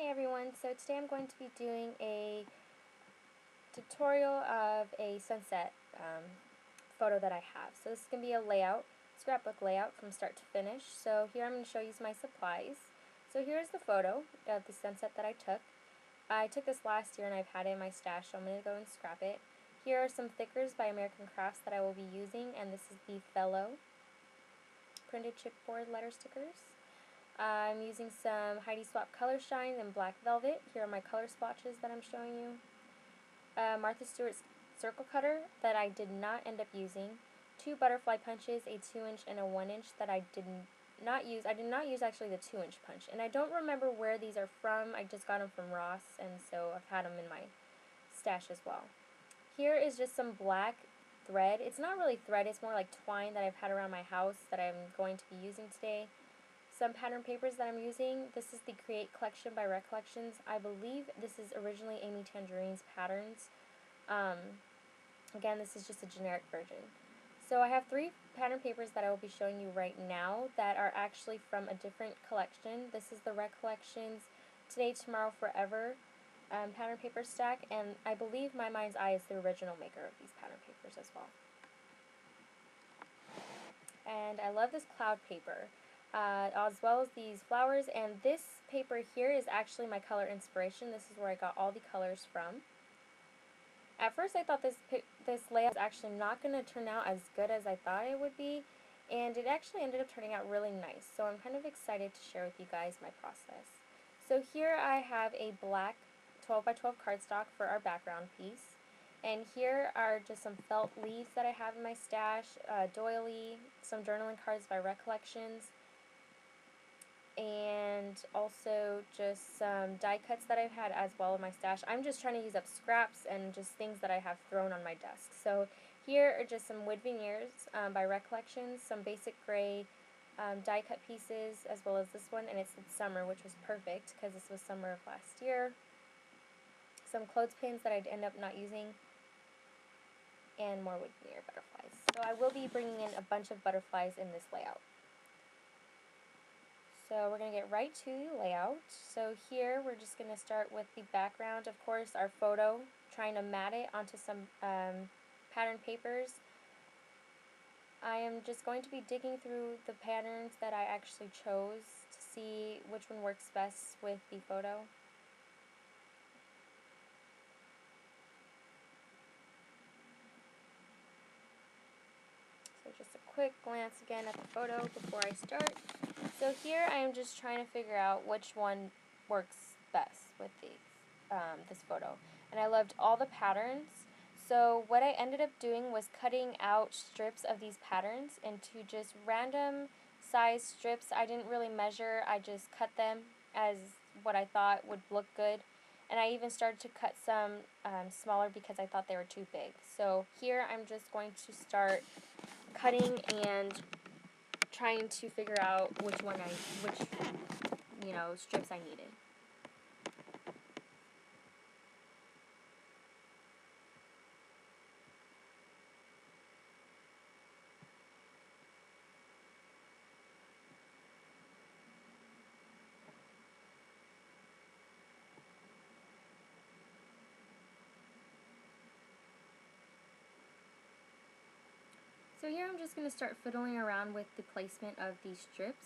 everyone, so today I'm going to be doing a tutorial of a sunset photo that I have. So this is going to be a layout, scrapbook layout from start to finish. So here I'm going to show you my supplies. So here's the photo of the sunset that I took. I took this last year and I've had it in my stash, so I'm going to go and scrap it. Here are some thickers by American Crafts that I will be using, and this is the Fellow printed chipboard letter stickers. I'm using some Heidi Swap Color Shine and Black Velvet. Here are my color splotches that I'm showing you. Martha Stewart's circle cutter that I did not end up using. 2 butterfly punches, a 2-inch and a 1-inch that I did not use. I did not use actually the 2-inch punch. And I don't remember where these are from. I just got them from Ross, and so I've had them in my stash as well. Here is just some black thread. It's not really thread, it's more like twine that I've had around my house that I'm going to be using today. Some pattern papers that I'm using. This is the Create Collection by Recollections. I believe this is originally Amy Tangerine's patterns. Again, this is just a generic version. So I have 3 pattern papers that I will be showing you right now that are actually from a different collection. This is the Recollections Today, Tomorrow, Forever pattern paper stack, and I believe My Mind's Eye is the original maker of these pattern papers as well. And I love this cloud paper. As well as these flowers, and this paper here is actually my color inspiration. This is where I got all the colors from. At first I thought this layout was actually not going to turn out as good as I thought it would be, and it actually ended up turning out really nice, so I'm kind of excited to share with you guys my process. So here I have a black 12 by 12 cardstock for our background piece. And here are just some felt leaves that I have in my stash, doily, some journaling cards by Recollections, and also just some die cuts that I've had as well in my stash. I'm just trying to use up scraps and just things that I have thrown on my desk. So here are just some wood veneers by Recollections, some basic gray die cut pieces, as well as this one, and it's summer, which was perfect because this was summer of last year. Some clothespins that I'd end up not using, and more wood veneer butterflies. So I will be bringing in a bunch of butterflies in this layout. So we're going to get right to the layout. So here we're just going to start with the background, of course, our photo, trying to mat it onto some pattern papers. I am just going to be digging through the patterns that I actually chose to see which one works best with the photo. So just a quick glance again at the photo before I start. So here I am just trying to figure out which one works best with this photo. And I loved all the patterns. So what I ended up doing was cutting out strips of these patterns into just random size strips. I didn't really measure, I just cut them as what I thought would look good. And I even started to cut some smaller because I thought they were too big. So here I'm just going to start cutting and trying to figure out which strips I needed. So here I'm just going to start fiddling around with the placement of these strips.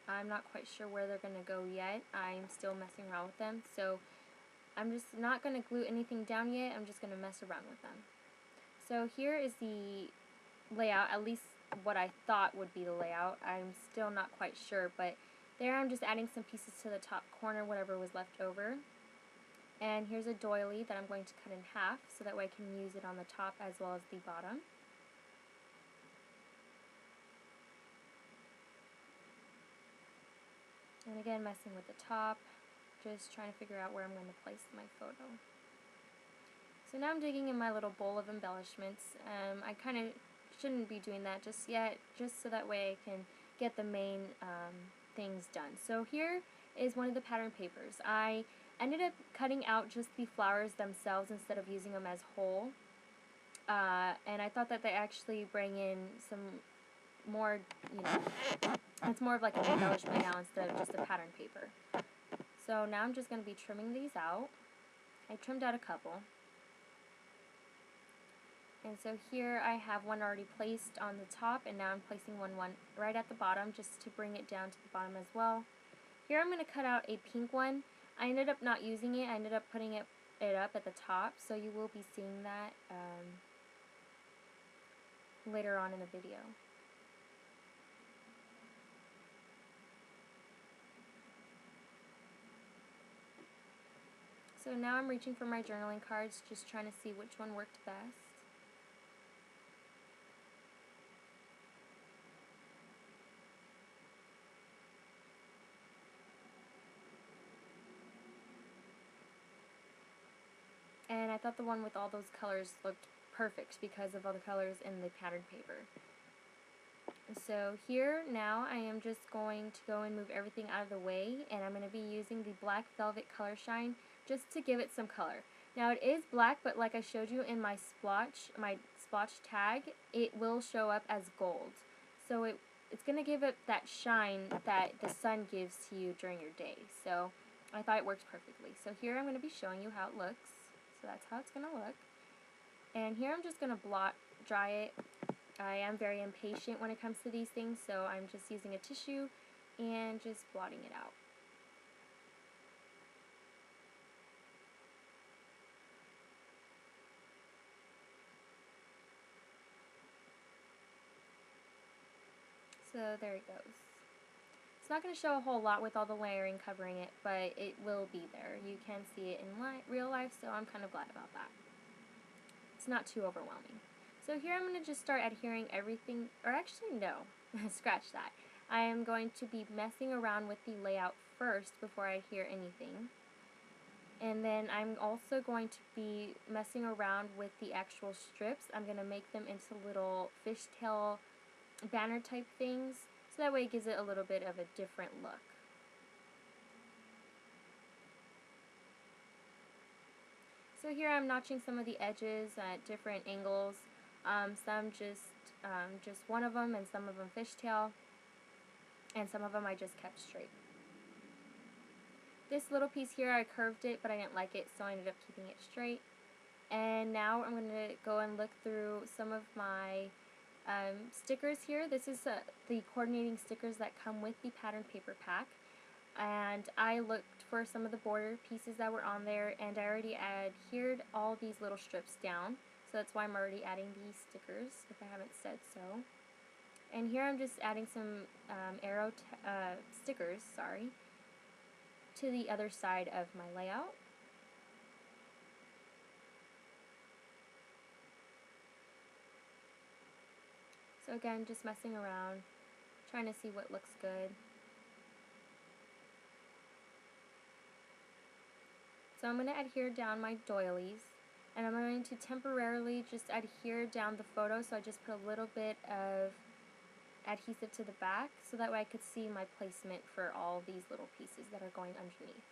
I'm not quite sure where they're going to go yet. I'm still messing around with them, so I'm just not going to glue anything down yet. I'm just going to mess around with them. So here is the layout, at least what I thought would be the layout. I'm still not quite sure, but there I'm just adding some pieces to the top corner, whatever was left over. And here's a doily that I'm going to cut in half so that way I can use it on the top as well as the bottom. And again, messing with the top, just trying to figure out where I'm going to place my photo. So now I'm digging in my little bowl of embellishments. I kind of shouldn't be doing that just yet, just so that way I can get the main things done. So here is one of the pattern papers. I ended up cutting out just the flowers themselves instead of using them as whole. And I thought that they actually bring in some more, it's more of like an embellishment now instead of just a pattern paper. So now I'm just going to be trimming these out. I trimmed out a couple. And so here I have one already placed on the top, and now I'm placing one right at the bottom just to bring it down to the bottom as well. Here I'm going to cut out a pink one. I ended up not using it. I ended up putting it up at the top, so you will be seeing that later on in the video. So now I'm reaching for my journaling cards, just trying to see which one worked best. And I thought the one with all those colors looked perfect because of all the colors in the patterned paper. So here now I am just going to go and move everything out of the way, and I'm going to be using the Black Velvet Color Shine just to give it some color. Now it is black, but like I showed you in my splotch tag, it will show up as gold. So it's going to give it that shine that the sun gives to you during your day. So I thought it worked perfectly. So here I'm going to be showing you how it looks. So that's how it's going to look. And here I'm just going to dry it. I am very impatient when it comes to these things, so I'm just using a tissue and just blotting it out. So there it goes. It's not going to show a whole lot with all the layering covering it, but it will be there. You can see it in real life, so I'm kind of glad about that. It's not too overwhelming. So here I'm going to just start adhering everything, or actually no, scratch that. I am going to be messing around with the layout first before I adhere anything. And then I'm also going to be messing around with the actual strips. I'm going to make them into little fishtail banner type things, so that way it gives it a little bit of a different look. So here I'm notching some of the edges at different angles. Some just one of them, and some of them fishtail, and some of them I just kept straight. This little piece here I curved it, but I didn't like it, so I ended up keeping it straight. And now I'm going to go and look through some of my stickers here. This is the coordinating stickers that come with the patterned paper pack. And I looked for some of the border pieces that were on there, and I already adhered all these little strips down. So that's why I'm already adding these stickers, if I haven't said so. And here I'm just adding some arrow stickers, to the other side of my layout. So again, just messing around, trying to see what looks good. So I'm going to adhere down my doilies, and I'm going to temporarily just adhere down the photo, so I just put a little bit of adhesive to the back, so that way I could see my placement for all these little pieces that are going underneath.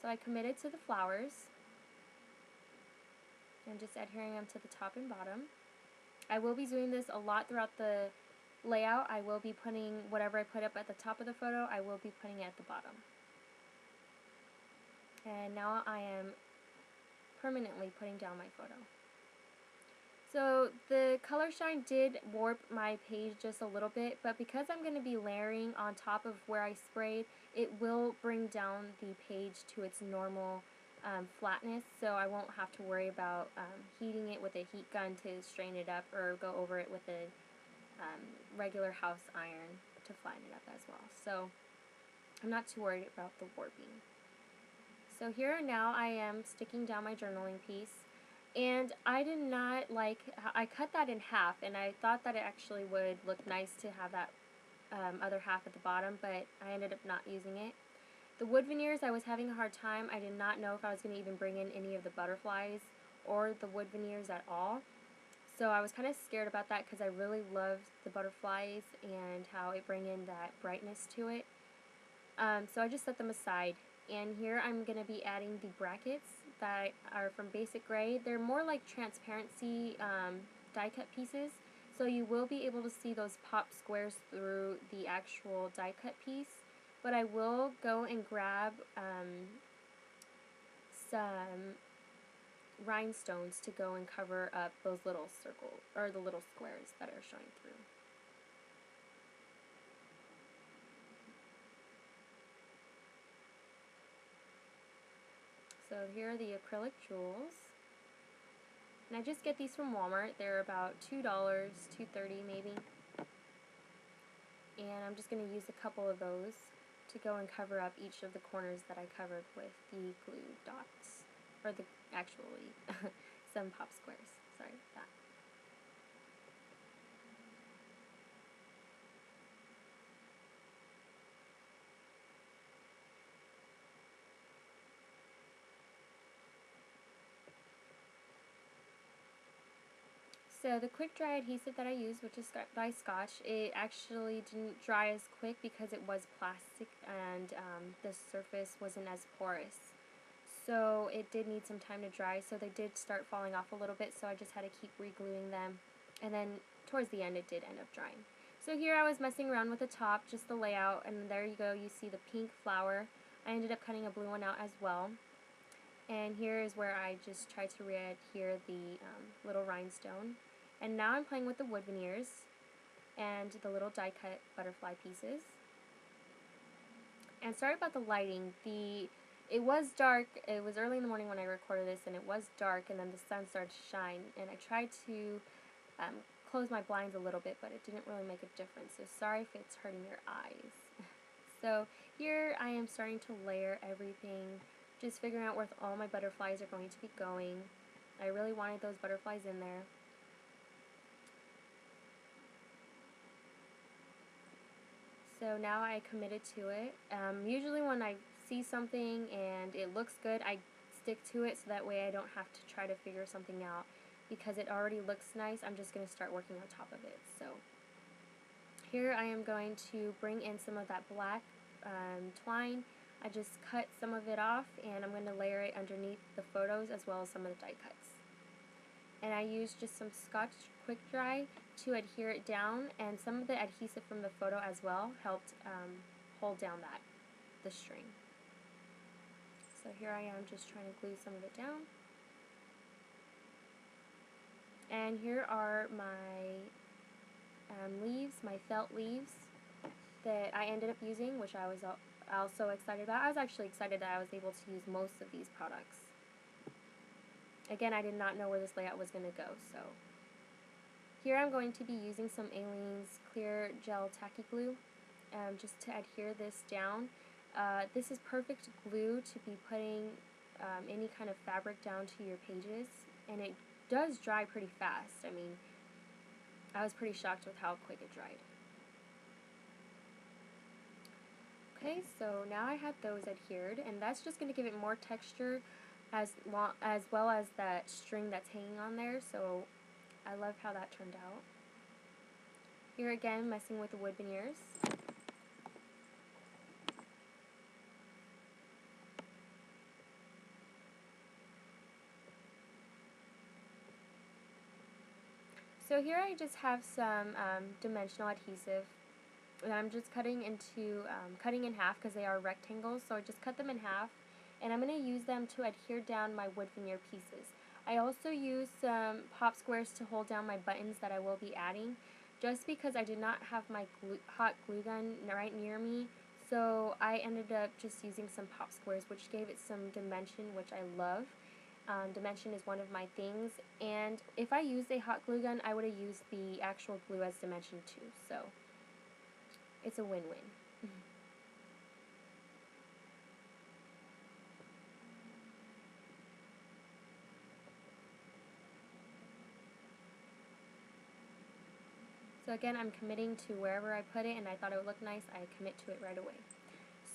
So I committed to the flowers, and just adhering them to the top and bottom. I will be doing this a lot throughout the layout. I will be putting whatever I put up at the top of the photo, I will be putting it at the bottom. And now I am permanently putting down my photo. So the color shine did warp my page just a little bit, but because I'm going to be layering on top of where I sprayed, it will bring down the page to its normal flatness, so I won't have to worry about heating it with a heat gun to strain it up, or go over it with a regular house iron to flatten it up as well. So I'm not too worried about the warping. So here now I am sticking down my journaling piece, and I did not like, I cut that in half, and I thought that it actually would look nice to have that other half at the bottom, but I ended up not using it. The wood veneers, I was having a hard time. I did not know if I was going to even bring in any of the butterflies or the wood veneers at all. So I was kind of scared about that because I really loved the butterflies and how it bring in that brightness to it. So I just set them aside. And here I'm going to be adding the brackets that are from Basic Gray. They're more like transparency die cut pieces, so you will be able to see those pop squares through the actual die cut piece. but I will go and grab some rhinestones to go and cover up those little circles, or the little squares that are showing through. So here are the acrylic jewels. And I just get these from Walmart. They're about $2, $2.30 maybe. And I'm just going to use a couple of those to go and cover up each of the corners that I covered with the glue dots. Or the, actually, some pop squares. Sorry about that. So the quick dry adhesive that I used, which is by Scotch, it actually didn't dry as quick because it was plastic and the surface wasn't as porous. So it did need some time to dry, so they did start falling off a little bit, so I just had to keep re-gluing them. And then towards the end it did end up drying. So here I was messing around with the top, just the layout, and there you go, you see the pink flower. I ended up cutting a blue one out as well. And here is where I just tried to re-adhere the little rhinestone. And now I'm playing with the wood veneers and the little die cut butterfly pieces. And sorry about the lighting. It was dark. It was early in the morning when I recorded this, and it was dark, and then the sun started to shine. And I tried to close my blinds a little bit, but it didn't really make a difference. So sorry if it's hurting your eyes. So here I am starting to layer everything, just figuring out where all my butterflies are going to be going. I really wanted those butterflies in there. So now I committed to it. Usually when I see something and it looks good, I stick to it so that way I don't have to try to figure something out. Because it already looks nice, I'm just going to start working on top of it. So here I am going to bring in some of that black twine. I just cut some of it off, and I'm going to layer it underneath the photos as well as some of the die cuts. And I used just some Scotch quick dry to adhere it down, and some of the adhesive from the photo as well helped hold down the string. So here I am just trying to glue some of it down. And here are my leaves, my felt leaves that I ended up using, which I was also excited about. I was actually excited that I was able to use most of these products. Again, I did not know where this layout was going to go, so here I'm going to be using some Aleene's clear gel tacky glue just to adhere this down. This is perfect glue to be putting any kind of fabric down to your pages, and it does dry pretty fast. I mean, I was pretty shocked with how quick it dried. Okay, so now I have those adhered, and that's just going to give it more texture as well as that string that's hanging on there, so I love how that turned out. Here again, messing with the wood veneers. So here I just have some dimensional adhesive, and I'm just cutting in half because they are rectangles, so I just cut them in half, and I'm going to use them to adhere down my wood veneer pieces. I also used some pop squares to hold down my buttons that I will be adding, just because I did not have my hot glue gun right near me, so I ended up just using some pop squares, which gave it some dimension, which I love. Dimension is one of my things, and if I used a hot glue gun, I would have used the actual glue as dimension too, so it's a win-win. So again, I'm committing to wherever I put it, and I thought it would look nice, I commit to it right away.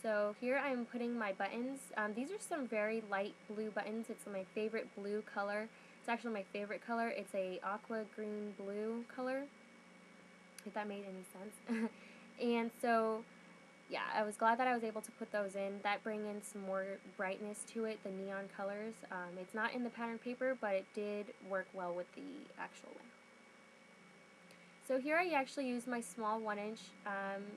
So here I'm putting my buttons. These are some very light blue buttons. It's my favorite blue color. It's actually my favorite color. It's a aqua green blue color, if that made any sense. And so, yeah, I was glad that I was able to put those in. That bring in some more brightness to it, the neon colors. It's not in the pattern paper, but it did work well with the actual one. So here I actually used my small 1-inch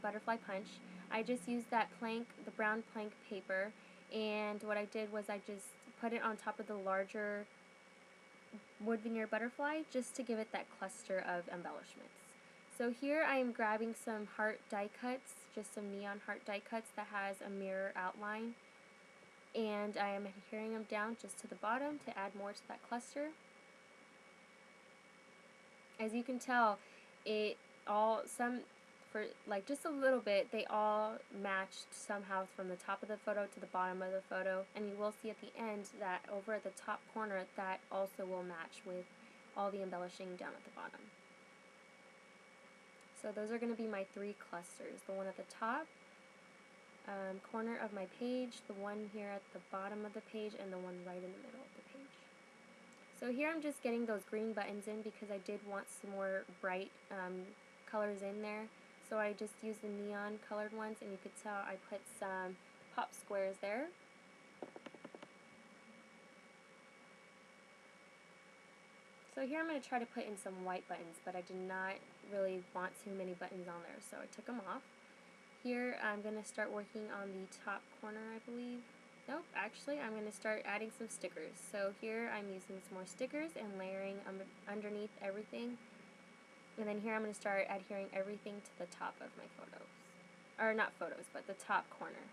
butterfly punch. I just used that plank, the brown plank paper, and what I did was I just put it on top of the larger wood veneer butterfly just to give it that cluster of embellishments. So here I am grabbing some heart die cuts, just some neon heart die cuts that has a mirror outline, and I am adhering them down just to the bottom to add more to that cluster. As you can tell, it all, for like just a little bit, they all matched somehow from the top of the photo to the bottom of the photo, and you will see at the end that over at the top corner that also will match with all the embellishing down at the bottom. So those are going to be my 3 clusters, the one at the top corner of my page, the one here at the bottom of the page, and the one right in the middle of the page. So here I'm just getting those green buttons in because I did want some more bright colors in there. So I just used the neon colored ones, and you could tell I put some pop squares there. So here I'm going to try to put in some white buttons, but I did not really want too many buttons on there, so I took them off. Here I'm going to start working on the top corner, I believe. Nope, actually I'm going to start adding some stickers. So here I'm using some more stickers and layering underneath everything. And then here I'm going to start adhering everything to the top of my photos. Or not photos, but the top corner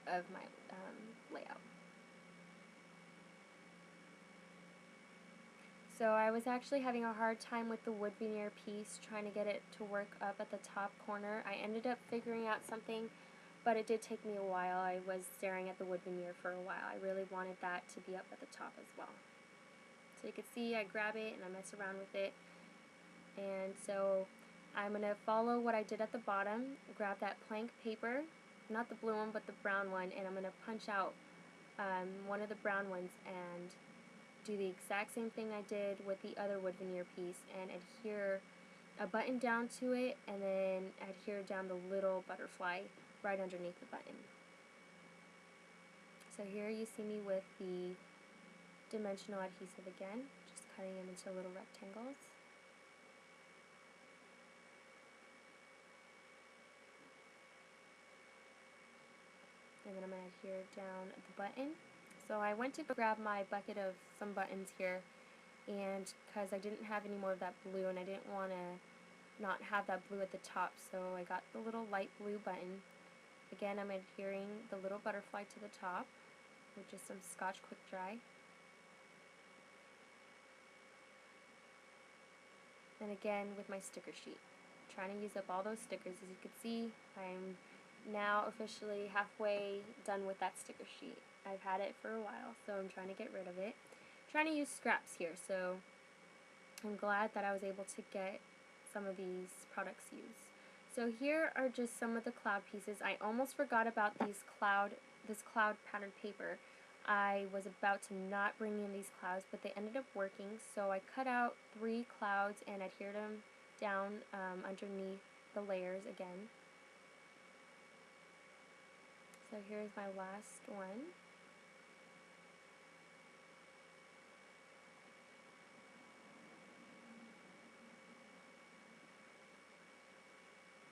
of my layout. So I was actually having a hard time with the wood veneer piece, trying to get it to work up at the top corner. I ended up figuring out something, but it did take me a while. I was staring at the wood veneer for a while. I really wanted that to be up at the top as well. So you can see I grab it and I mess around with it. And so I'm going to follow what I did at the bottom, grab that plank paper, not the blue one but the brown one, and I'm going to punch out one of the brown ones and do the exact same thing I did with the other wood veneer piece and adhere a button down to it, and then adhere down the little butterfly right underneath the button. So here you see me with the dimensional adhesive again, just cutting them into little rectangles. And then I'm going to adhere down the button. So I went to grab my bucket of some buttons here, and because I didn't have any more of that blue and I didn't want to not have that blue at the top, so I got the little light blue button. Again, I'm adhering the little butterfly to the top with just some Scotch Quick Dry. And again with my sticker sheet. Trying to use up all those stickers. As you can see, I'm now officially halfway done with that sticker sheet. I've had it for a while, so I'm trying to get rid of it. Trying to use scraps here, so I'm glad that I was able to get some of these products used. So here are just some of the cloud pieces. I almost forgot about this cloud pattern paper. I was about to not bring in these clouds, but they ended up working, so I cut out 3 clouds and adhered them down underneath the layers again. So here's my last one.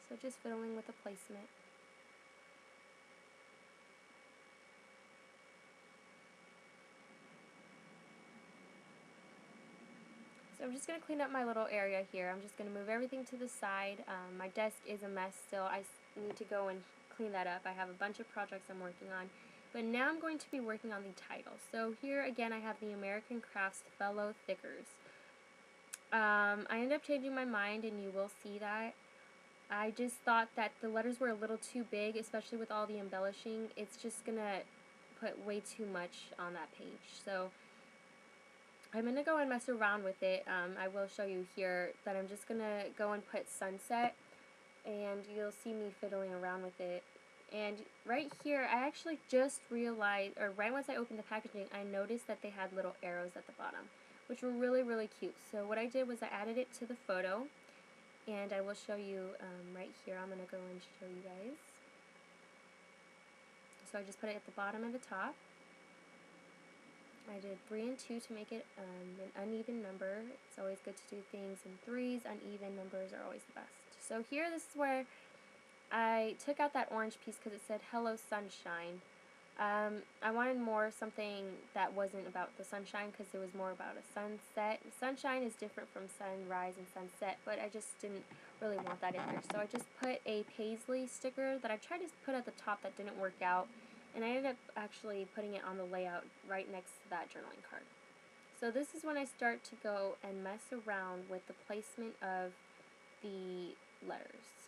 So just fiddling with the placement. So I'm just going to clean up my little area here. I'm just going to move everything to the side. My desk is a mess still. I need to go and clean that up. I have a bunch of projects I'm working on. But now I'm going to be working on the title. So here again I have the American Crafts Fellow Thickers. I ended up changing my mind, and you will see that. I just thought that the letters were a little too big, especially with all the embellishing. It's just going to put way too much on that page. So I'm going to go and mess around with it. I will show you here that I'm just going to go and put sunset, and you'll see me fiddling around with it. And right here, I actually just realized, or right once I opened the packaging, I noticed that they had little arrows at the bottom, which were really, really cute. So what I did was I added it to the photo, and I will show you right here. I'm going to go and show you guys. So I just put it at the bottom and the top. I did 3 and 2 to make it an uneven number. It's always good to do things in threes. Uneven numbers are always the best. So here, this is where I took out that orange piece because it said Hello Sunshine. I wanted more something that wasn't about the sunshine because it was more about a sunset. Sunshine is different from sunrise and sunset, but I just didn't really want that in there. So I just put a paisley sticker that I tried to put at the top that didn't work out, and I ended up actually putting it on the layout right next to that journaling card. So this is when I start to go and mess around with the placement of the letters.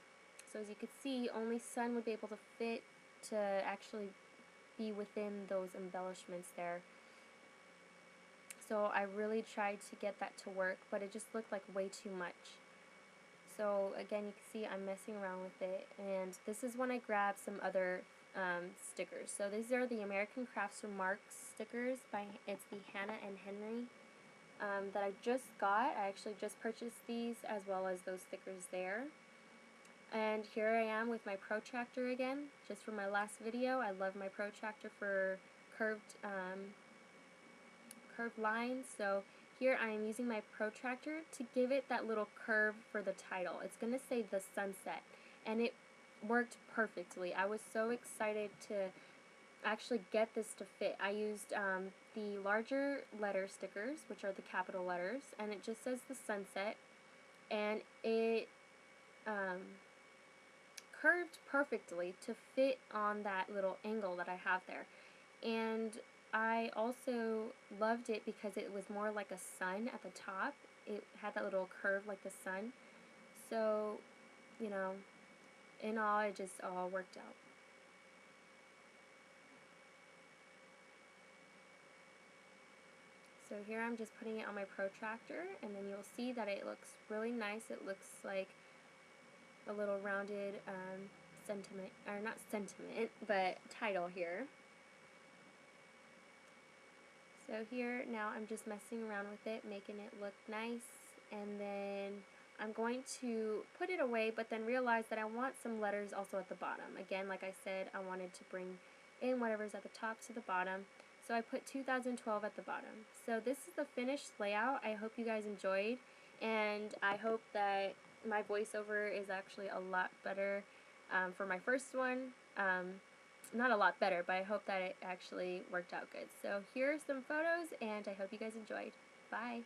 So as you can see, only sun would be able to fit to actually be within those embellishments there. So I really tried to get that to work, but it just looked like way too much. So again, you can see I'm messing around with it, and this is when I grabbed some other stickers. So these are the American Crafts Remarks stickers it's the Hannah and Henry that I just got. I actually just purchased these as well as those stickers there. And here I am with my protractor again, just from my last video. I love my protractor for curved lines. So here I am using my protractor to give it that little curve for the title. It's going to say The Sunset, and it worked perfectly. I was so excited to actually get this to fit. I used the larger letter stickers, which are the capital letters, and it just says The Sunset, and it curved perfectly to fit on that little angle that I have there. And I also loved it because it was more like a sun at the top. It had that little curve like the sun. So, you know, in all, it just all worked out. So here I'm just putting it on my protractor, and then you'll see that it looks really nice. It looks like a little rounded sentiment, or not sentiment, but title here. So here now I'm just messing around with it, making it look nice, and then I'm going to put it away, but then realize that I want some letters also at the bottom. Again, like I said, I wanted to bring in whatever's at the top to the bottom, so I put 2012 at the bottom. So this is the finished layout. I hope you guys enjoyed, and I hope that my voiceover is actually a lot better for my first one. Not a lot better, but I hope that it actually worked out good. So here are some photos, and I hope you guys enjoyed. Bye!